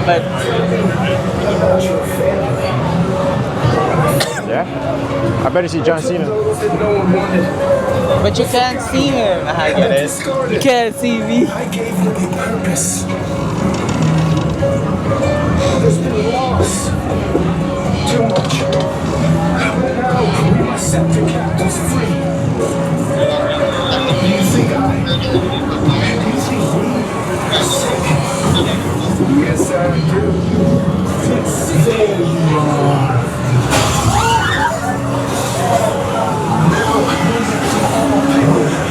But yeah, I better see John Cena. But you can't see him. I get it. You can't see me. I gave you a purpose. There's been loss. Too much. Now we must set the captives free. You think I'm sick? Yes, I do. There you are.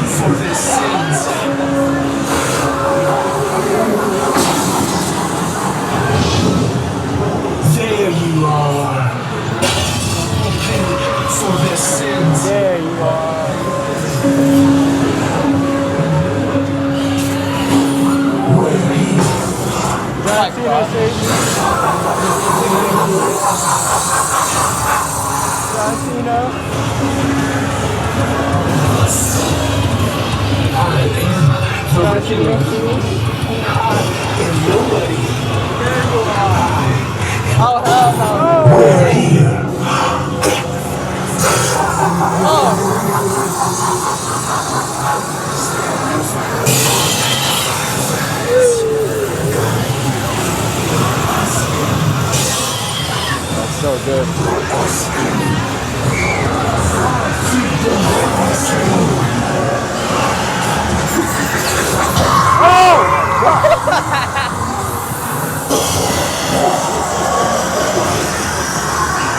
For their sins. There you are. For their sins. There you are. John Cena says John Cena. John Cena. Nobody. Oh, hell no. We're here. That's so good.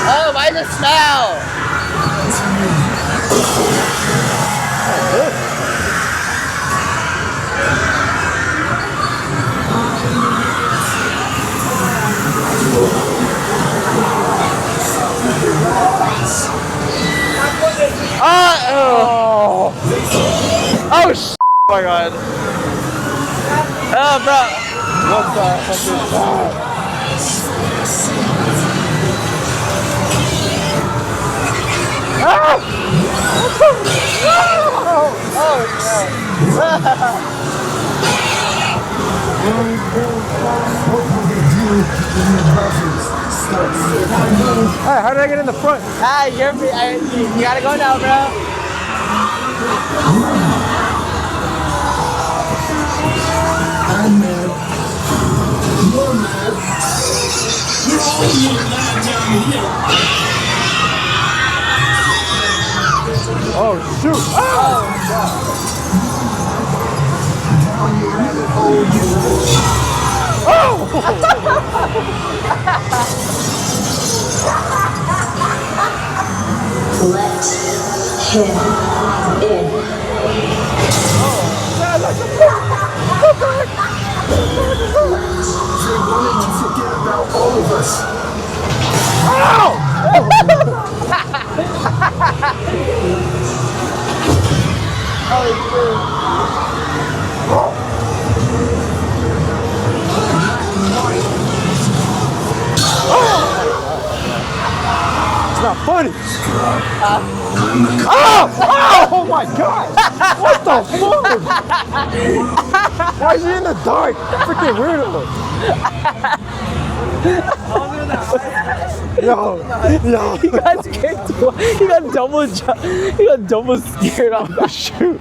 Oh, why the smell? Oh, sh! Oh my god. Oh, bro. What the heck is that? Hey, how did I get in the front? Ah, you gotta go now, bro. I'm mad. You're mad. You're all mad down here. Oh shoot! Let him in. They wanted to forget about all of us. It's not funny. Oh my god! What the fuck? Why is he in the dark? Freaking weirdo. Yo. He got scared too. He got double scared off the shoot.